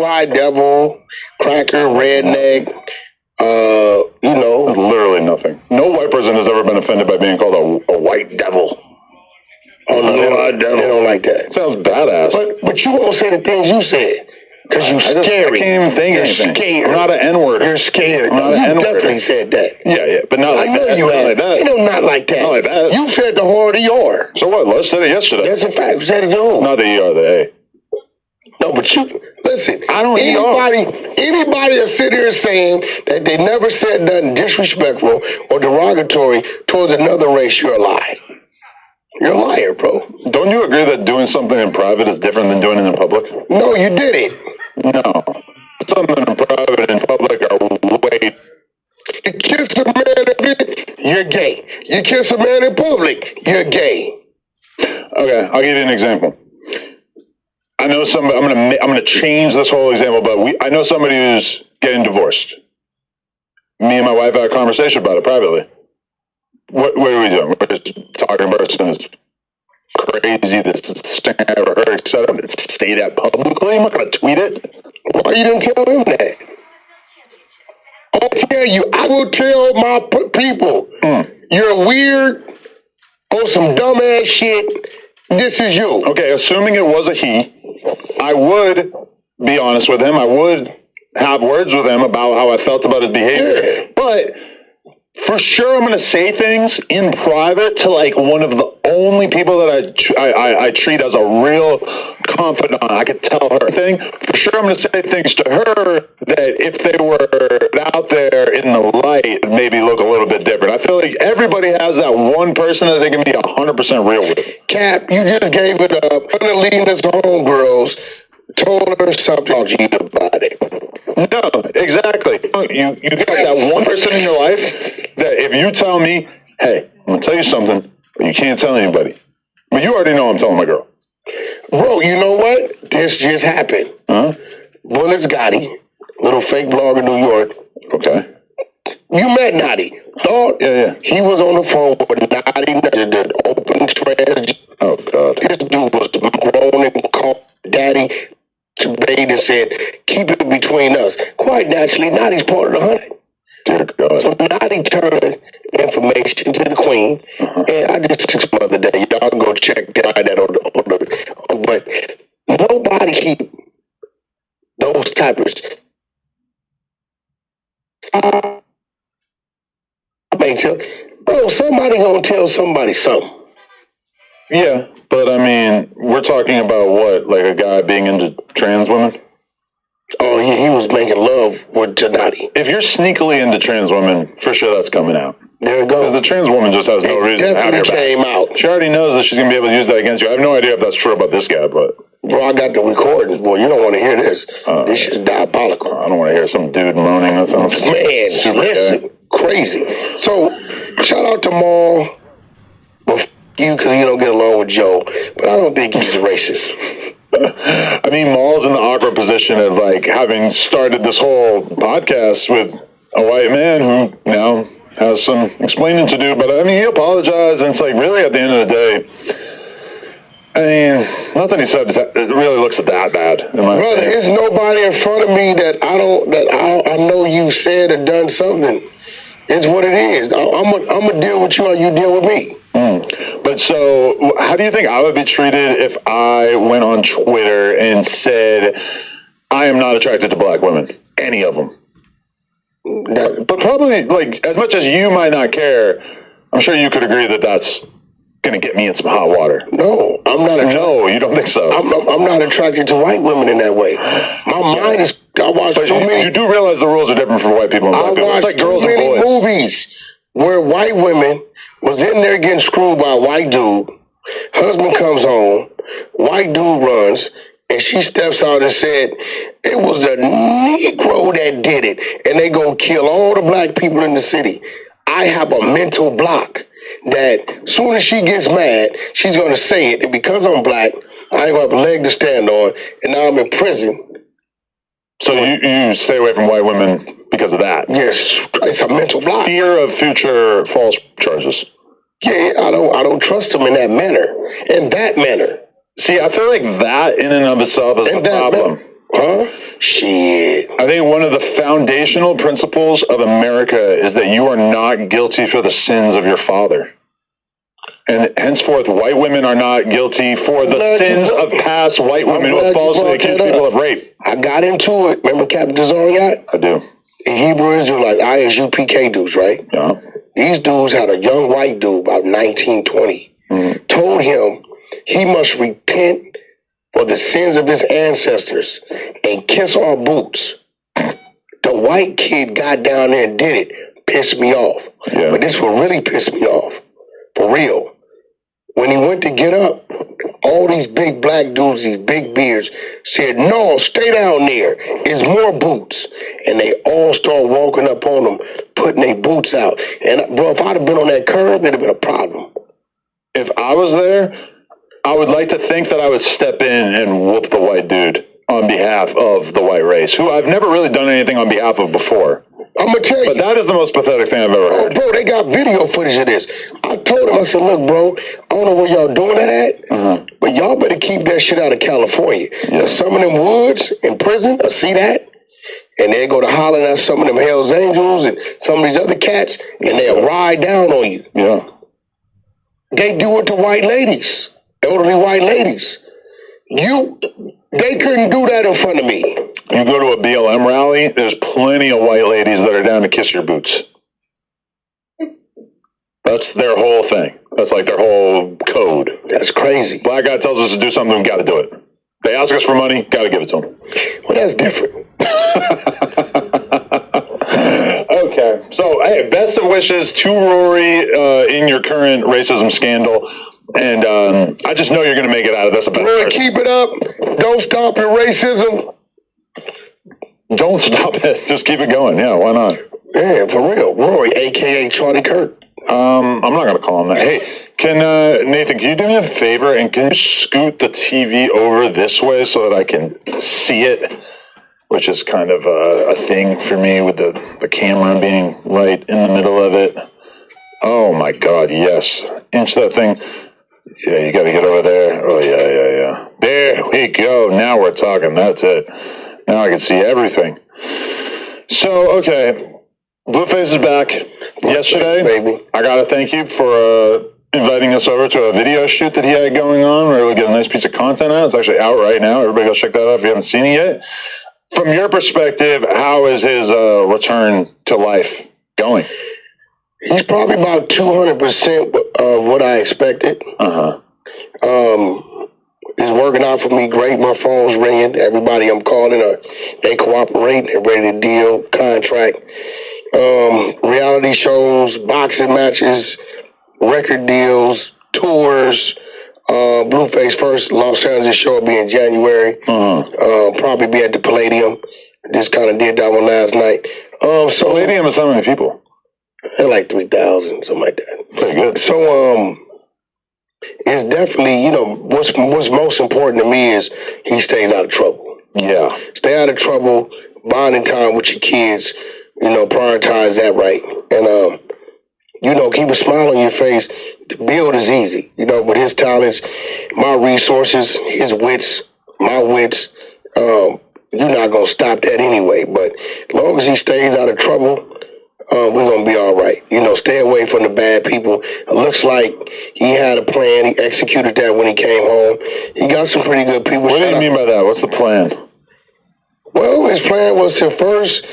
blue-eyed devil, cracker, redneck. There's literally nothing. No white person has ever been offended by being called a white devil. Oh, no, they don't like that. Sounds badass. But you won't say the things you said. Because you're scary. I can't even think of anything. Scared. I'm not an N-word. You're scared. I'm not an N-word. Definitely said that. Yeah, but not like that. I know you have. Not like that. Not like that. You said the harder you are. So what? Les said it yesterday. That's a fact. You said it to who? Not the E-R, the A. No, but listen. I don't Anybody that sit here saying that they never said nothing disrespectful or derogatory towards another race, you're a liar. You're a liar, bro. Don't you agree that doing something in private is different than doing it in public? No, you did it. No. Something in private and public are way... You kiss a man, you're gay. You kiss a man in public, you're gay. Okay, I'll give you an example. I know somebody. I'm gonna change this whole example, but I know somebody who's getting divorced. Me and my wife had a conversation about it privately. What are we doing? We're just talking about something that's crazy. This thing I ever heard. Etc. I'm gonna say that publicly. I'm not gonna tweet it. Why you didn't tell him that? I'll tell you. I will tell my people. You're weird on some dumbass shit. This is you. Okay, assuming it was a he, I would be honest with him. I would have words with him about how I felt about his behavior. Yeah. But for sure, I'm going to say things in private to like one of the only people that I treat as a real confidant. I could tell her thing. For sure, I'm going to say things to her that if they were out there in the light, it'd maybe look a little bit different. I feel like everybody has that one person that they can be 100% real with. Cap, you just gave it up. One of the leading us homegirls told her something to you about it. No, exactly. You got that one person in your life that if you tell me, hey, I'm going to tell you something, but you can't tell anybody. But you already know I'm telling my girl. Bro, you know what? This just happened. Huh? Bullets Gotti, little fake blogger in New York. Okay. You met Nadi. Thought he was on the phone with Nadi, the open trash. Oh, God. This dude was grown and called daddy. Bade and said, keep it between us. Quite naturally, Nadi's part of the 100. Dear God. So Nadi turned information to the queen, and I just took some other day. Y'all go check that on but nobody keep those types. I mean, somebody gonna tell somebody something. Yeah, but I mean, we're talking about what? Like a guy being into trans women? Oh, he was making love with Nadi. If you're sneakily into trans women, for sure that's coming out. There it goes. Because the trans woman just has no reason to have your back. Came out. She already knows that she's going to be able to use that against you. I have no idea if that's true about this guy, but... Bro, I got the recordings. Boy, you don't want to hear this. This is diabolical. I don't want to hear some dude moaning. That sounds listen, crazy. So, shout out to Maul. You, because you don't get along with Joe, but I don't think he's racist. I mean, Maul's in the awkward position of like having started this whole podcast with a white man who now has some explaining to do. But I mean, he apologized, and it's like really at the end of the day, I mean, nothing he said it really looks that bad. Brother, there's nobody in front of me that I know you said or done something. It's what it is. I'm gonna deal with you or you deal with me. But so, how do you think I would be treated if I went on Twitter and said, I am not attracted to black women? Any of them. But probably, like, as much as you might not care, I'm sure you could agree that that's going to get me in some hot water. No, I'm not. No, you don't think so? I'm not attracted to white women in that way. My mind is. I watch too many. You do realize the rules are different for white people and black people. It's like girls and boys. Movies where white women was in there getting screwed by a white dude. Husband comes home, white dude runs, and she steps out and said, it was a Negro that did it, and they go kill all the black people in the city. I have a mental block that soon as she gets mad, she's going to say it, and because I'm black, I ain't going to have a leg to stand on, and now I'm in prison. So you stay away from white women because of that? Yes, it's a mental block. Fear of future false charges. Yeah, I don't trust them in that manner. In that manner. See, I feel like that in and of itself is the problem. Huh? Shit. I think one of the foundational principles of America is that you are not guilty for the sins of your father. And henceforth, white women are not guilty for the sins of past white women who have falsely accused people of rape. I got into it. Remember Captain Desariat? I do. In Hebrew Israelite, ISUPK dudes, right? Yeah. These dudes had a young white dude about 19, 20. Told him he must repent for the sins of his ancestors and kiss our boots. The white kid got down there and did it. Pissed me off. Yeah. But this will really piss me off. For real. When he went to get up, all these big black dudes, these big beards, said, no, stay down there. It's more boots. And they all start walking up on him, putting their boots out. And, bro, if I'd have been on that curb, it'd have been a problem. If I was there, I would like to think that I would step in and whoop the white dude on behalf of the white race, who I've never really done anything on behalf of before. I'm going to tell you. But that is the most pathetic thing I've ever heard. Bro, they got video footage of this. I told him, I said, look, bro, I don't know where y'all doing that at, but y'all better keep that shit out of California. Yeah. Some of them woods in prison, I see that, and they go to hollering at some of them Hells Angels and some of these other cats, and they'll ride down on you. Yeah. They do it to white ladies, elderly white ladies. They couldn't do that in front of me. You go to a BLM rally, there's plenty of white ladies that are down to kiss your boots. That's their whole thing. That's like their whole code. That's crazy. Black guy tells us to do something, we got to do it. They ask us for money, got to give it to them. Well, that's different. Okay. So, hey, best of wishes to Rory in your current racism scandal. And I just know you're going to make it out of this. Rory, keep it up. Don't stop your racism. Don't stop it. Just keep it going. Yeah, why not? Yeah, for real. Rory, a.k.a. Charlie Kirk. I'm not going to call him that. Hey, Nathan, can you do me a favor and can you scoot the TV over this way so that I can see it? Which is kind of a thing for me with the camera being right in the middle of it. Oh, my God, yes. Inch that thing. Yeah, you got to get over there. Oh, yeah. There we go. Now we're talking. That's it. Now I can see everything. So, okay. Blueface is back. Yesterday, baby. I got to thank you for inviting us over to a video shoot that he had going on where we get a nice piece of content out. It's actually out right now. Everybody go check that out if you haven't seen it yet. From your perspective, how is his return to life going? He's probably about 200% of what I expected. It's working out for me great. My phone's ringing. Everybody I'm calling, they cooperate. They're ready to deal, contract. Reality shows, boxing matches, record deals, tours. Blueface first Los Angeles show will be in January. Probably be at the Palladium. Just kind of did that one last night. So Palladium is how many people? Like 3,000, something like that. Pretty good. So it's definitely, what's most important to me is he stays out of trouble. Yeah. Stay out of trouble, bonding time with your kids, prioritize that right. And keep a smile on your face. The build is easy, with his talents, my resources, his wits, my wits, you're not going to stop that anyway. But as long as he stays out of trouble, we're going to be all right. Stay away from the bad people. It looks like he had a plan. He executed that when he came home. He got some pretty good people. What do you mean by that? What's the plan? Well, his plan was to first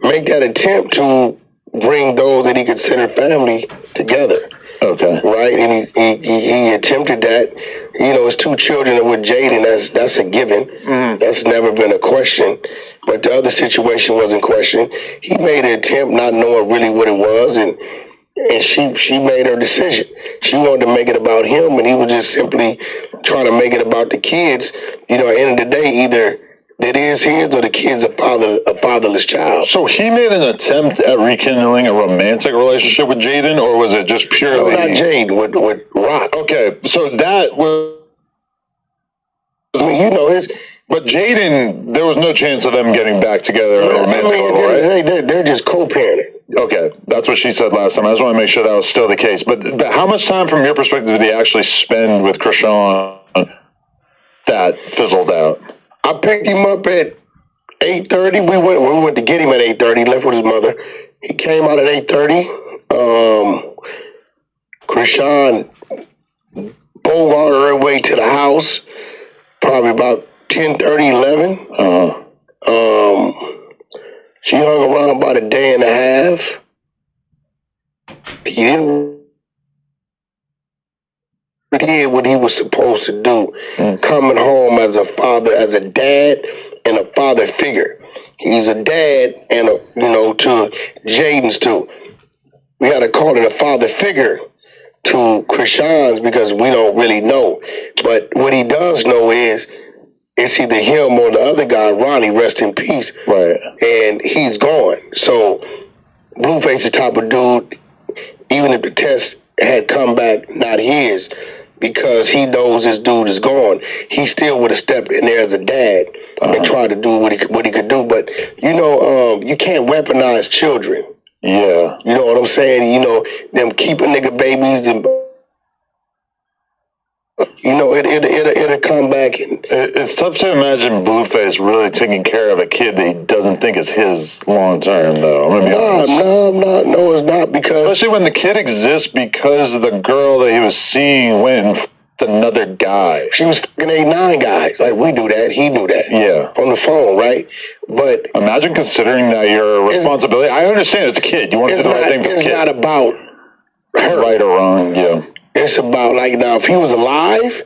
make that attempt to bring those that he considered family together. Okay. Right? And he attempted that. His two children are with Jaden. That's a given. That's never been a question. But the other situation wasn't questioned. He made an attempt not knowing really what it was, and she made her decision. She wanted to make it about him, and he was just simply trying to make it about the kids. At the end of the day, either that is his or the kid's a fatherless child. So he made an attempt at rekindling a romantic relationship with Jaden, or was it just purely... No, not Jaden, with Rock. Okay, so that was... his... But Jaden, there was no chance of them getting back together on a romantic level, right? They're just co-parenting. Okay, that's what she said last time. I just want to make sure that was still the case. But how much time, from your perspective, did he actually spend with Krishan that fizzled out? I picked him up at 8:30. We went to get him at 8:30. Left with his mother. He came out at 8:30. Krishan bogarted her way to the house. Probably about 10:30, 11. She hung around about a day and a half. He didn't did what he was supposed to do, coming home as a father, as a dad, and a father figure. He's a dad and to Jaden's too. We got to call it a father figure to Krishan's because we don't really know. But what he does know is it's either him or the other guy, Ronnie, rest in peace. Right. And he's gone. So Blueface the type of dude, even if the test had come back not his, because he knows this dude is gone, he still would have stepped in there as a dad and tried to do what he could do. But you can't weaponize children. Yeah. You know what I'm saying? Them keeping nigga babies and it'll come back. And it's tough to imagine Blueface really taking care of a kid that he doesn't think is his long term, though. I'm gonna be honest. No, it's not, because especially when the kid exists because the girl that he was seeing went and f***ed another guy. She was fucking 8-9 guys. Like, we do that. He knew that. Yeah. On the phone, right? But imagine considering that your responsibility. I understand it's a kid. You want to do the right thing for the kid. It's not about her. Right or wrong, yeah. It's about, like, now, if he was alive,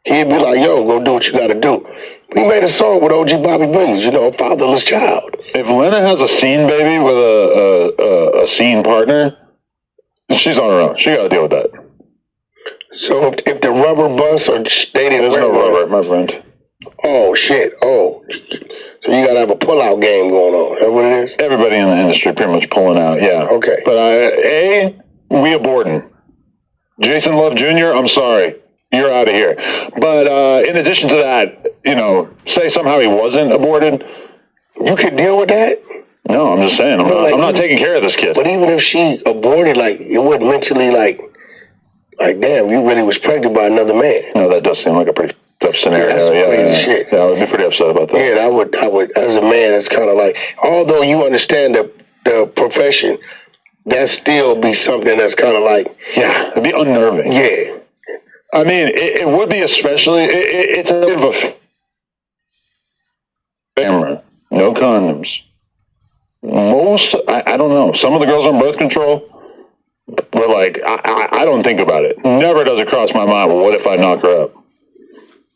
he'd be like, yo, go do what you got to do. We made a song with OG Bobby Williams, Fatherless Child. If Lena has a scene baby with a scene partner, she's on her own. She got to deal with that. So if the rubber busts or they didn't... There's no rubber, my friend. Oh, shit. Oh. So you got to have a pull-out game going on. Is that what it is? Everybody in the industry pretty much pulling out, yeah. Okay. But we aborting. Jason Love Jr., I'm sorry. You're out of here. But in addition to that, say somehow he wasn't aborted. You could deal with that? No, I'm just saying. I'm not taking care of this kid. But even if she aborted, it wasn't mentally like, damn, you really was pregnant by another man. No, that does seem like a pretty tough scenario. That's some crazy shit. Yeah, I would be pretty upset about that. Yeah, I would, as a man, it's kind of like, although you understand the profession, that still be something that's kind of like... Yeah, it'd be unnerving. Yeah. I mean, it would be especially... It's a bit of a... Camera. No condoms. Most... I don't know. Some of the girls on birth control were like, I don't think about it. Never does it cross my mind, well, what if I knock her up?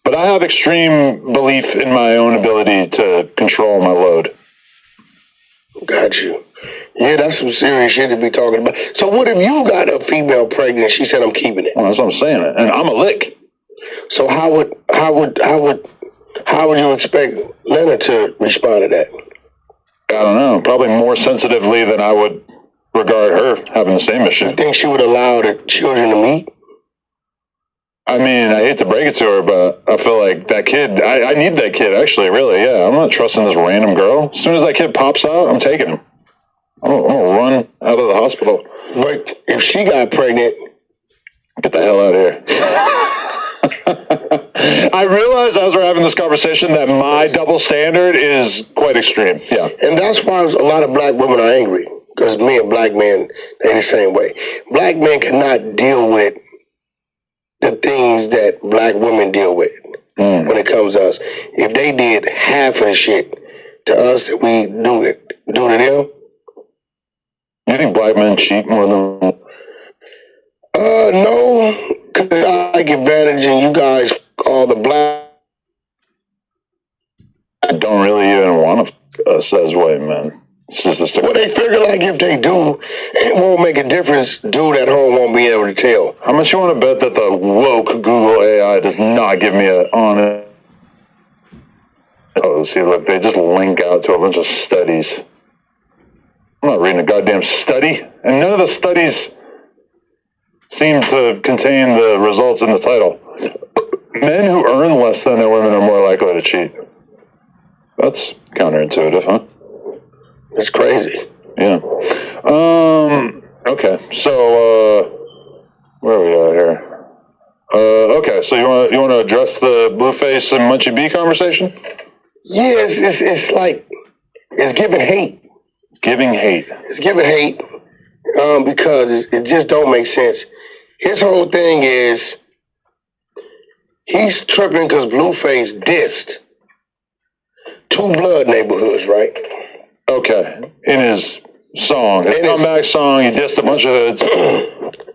But I have extreme belief in my own ability to control my load. Got you. Yeah, that's some serious shit to be talking about. So what if you got a female pregnant and she said, I'm keeping it? Well, that's what I'm saying. And I'm a lick. So how would you expect Lena to respond to that? I don't know. Probably more sensitively than I would regard her having the same issue. You think she would allow the children to meet? I mean, I hate to break it to her, but I feel like that kid, I need that kid, actually, really, yeah. I'm not trusting this random girl. As soon as that kid pops out, I'm taking him. I'm going to run out of the hospital. But if she got pregnant... Get the hell out of here. I realized as we're having this conversation that my double standard is quite extreme. Yeah. And that's why a lot of black women are angry. Because me and black men, they the same way. Black men cannot deal with the things that black women deal with when it comes to us. If they did half of the shit to us that we do to them... You think black men cheat more than... No, because I take advantage and you guys, all the black... I don't really even want to us as white men. It's just well, they figure like if they do, it won't make a difference. Dude at home won't be able to tell. How much you want to bet that the woke Google AI does not give me an honest... Oh, see, look, they just link out to a bunch of studies. I'm not reading a goddamn study. And none of the studies seem to contain the results in the title. Men who earn less than their women are more likely to cheat. That's counterintuitive, huh? It's crazy. Yeah. Okay. So, where are we at here? Okay. So you want to address the Blueface and Munchie B conversation? Yeah, it's like It's giving hate. It's giving hate. It's giving hate because it just don't make sense. His whole thing is he's tripping because Blueface dissed Two Blood neighborhoods, right? Okay. In his song, his comeback song, he dissed a bunch of hoods.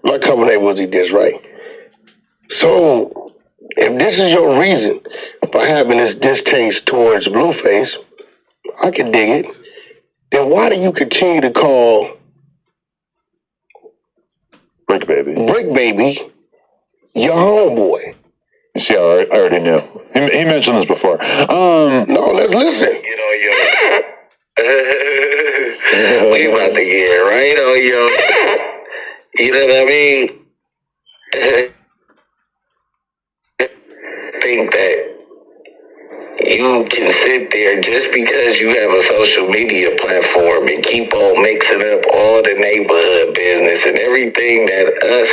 Like a couple neighborhoods he dissed, right? So if this is your reason for having this distaste towards Blueface, I can dig it. Then why do you continue to call Brick Baby your homeboy? You see, I already knew. He mentioned this before. No, let's listen. We about to get right on your. You know what I mean? Think that you can sit there just because you have a social media platform and keep on mixing up all the neighborhood business and everything that us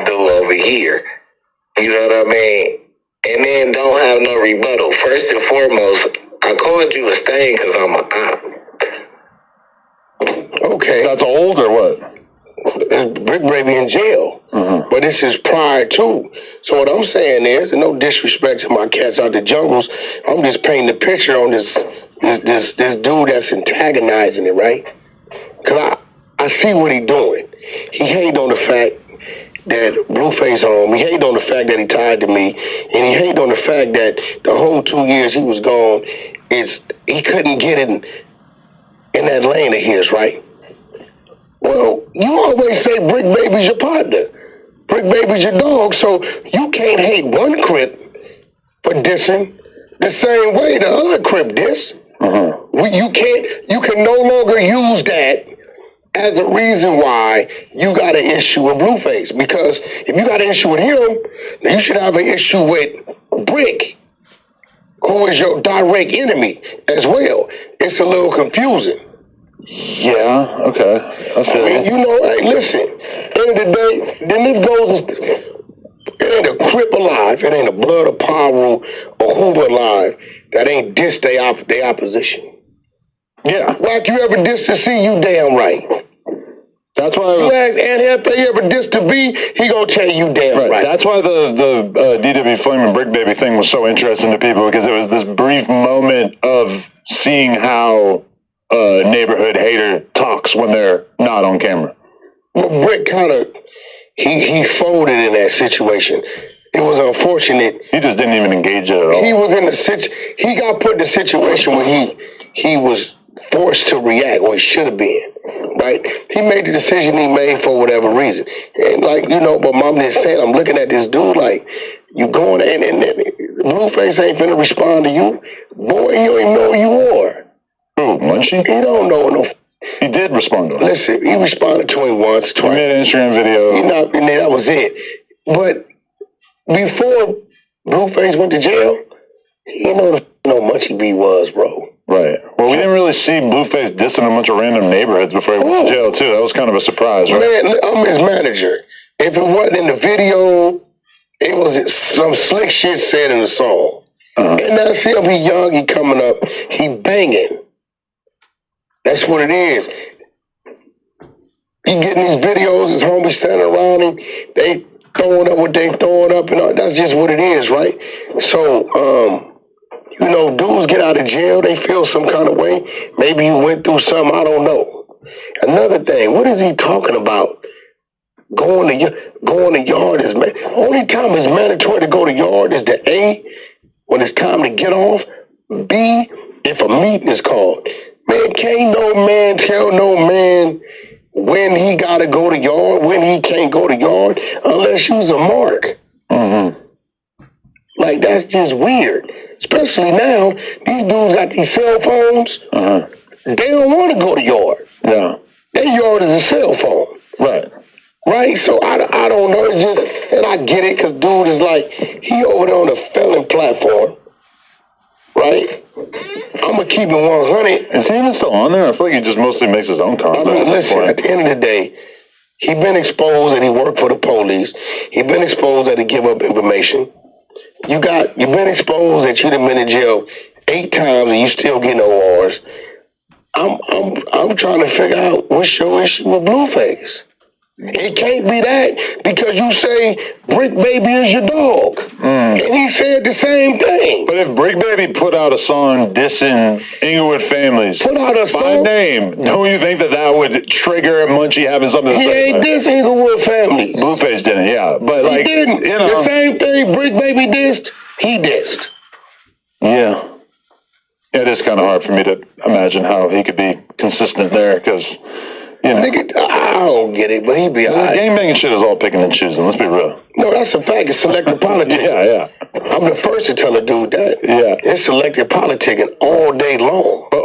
do over here. You know what I mean? And then don't have no rebuttal. First and foremost, I called you a stain because I'm a op. Okay. That's old or what? Brick Baby in jail. Mm-hmm. But this is prior to. So what I'm saying is, and no disrespect to my cats out the jungles, I'm just painting a picture on this dude that's antagonizing it, right? Because I see what he doing. He hate on the fact that Blueface home. He hate on the fact that he tied to me. And he hate on the fact that the whole 2 years he was gone, he couldn't get in that lane of his, right? Well, you always say Brick Baby's your partner. Brick Baby's your dog, so you can't hate one Crip for dissing the same way the other Crip diss. Mm-hmm. You can no longer use that as a reason why you got an issue with Blueface. Because if you got an issue with him, then you should have an issue with Brick, who is your direct enemy as well. It's a little confusing. Yeah, okay. I mean, you know, hey, listen, end of the day, then this goes, it ain't a Crip alive, it ain't a Blood or Paru or Hoover alive that ain't dissed their opposition. Yeah. Wack, you ever dissed to C, you damn right. That's why you ask Andy if they ever dissed to B, he gonna tell you damn right. That's why the DW Flame and Brick Baby thing was so interesting to people, because it was this brief moment of seeing how neighborhood hater talks when they're not on camera. Well, Brick kind of, he folded in that situation. It was unfortunate. He just didn't even engage it at all. He was in he got put in a situation where he was forced to react, or he should have been, right? He made the decision he made for whatever reason. And like, you know, but Mom just said, I'm looking at this dude like, you going and Blueface ain't finna respond to you. Boy, he don't even know who you are. Who, Munchie? He don't know no. He did respond to him. Listen, he responded to him once, twice. He made an Instagram video. And that was it. But before Blueface went to jail, he didn't know no Munchie B was, bro. Right. Well, we didn't really see Blueface dissing a bunch of random neighborhoods before he went to jail, too. That was kind of a surprise, right? Man, I'm his manager. If it wasn't in the video, it was some slick shit said in the song. Uh-huh. And that's him. He young, he coming up, he banging. That's what it is. You getting these videos, his homies standing around him, they throwing up what they throwing up, and all. That's just what it is, right? So, you know, dudes get out of jail, they feel some kind of way. Maybe you went through something, I don't know. Another thing, what is he talking about? Going to yard is only time it's mandatory to go to yard is the A, when it's time to get off. B, if a meeting is called. Man, can't no man tell no man when he gotta go to yard, when he can't go to yard, unless you's a mark. Mm-hmm. Like, that's just weird. Especially now, these dudes got these cell phones. Uh-huh. They don't want to go to yard. Yeah. Their yard is a cell phone. Right. Right? So I don't know. It's just, and I get it, because dude is like, he over there on the felon platform. Right? I'm going to keep it 100. Is he even still on there? I feel like he just mostly makes his own content. I mean, listen, at the end of the day, he been exposed that he worked for the police. He been exposed that he give up information. You've been exposed that you done been in jail 8 times and you still getting awards. I'm trying to figure out what's your issue with Blueface. It can't be that because you say Brick Baby is your dog. And he said the same thing. But if Brick Baby put out a song dissing Inglewood families Put out a by song. name, don't you think that would trigger Munchie having something to He say? ain't diss Inglewood family. Blueface didn't, yeah. But He like, didn't. you know. The same thing Brick Baby dissed, he dissed. Yeah. It is kind of hard for me to imagine how he could be consistent there because, you know. Nigga, I don't get it, but he be all right. Gangbanging shit is all picking and choosing, let's be real. No, that's a fact. It's selective politicking. Yeah. I'm the first to tell a dude that. Yeah. It's selective politicking all day long.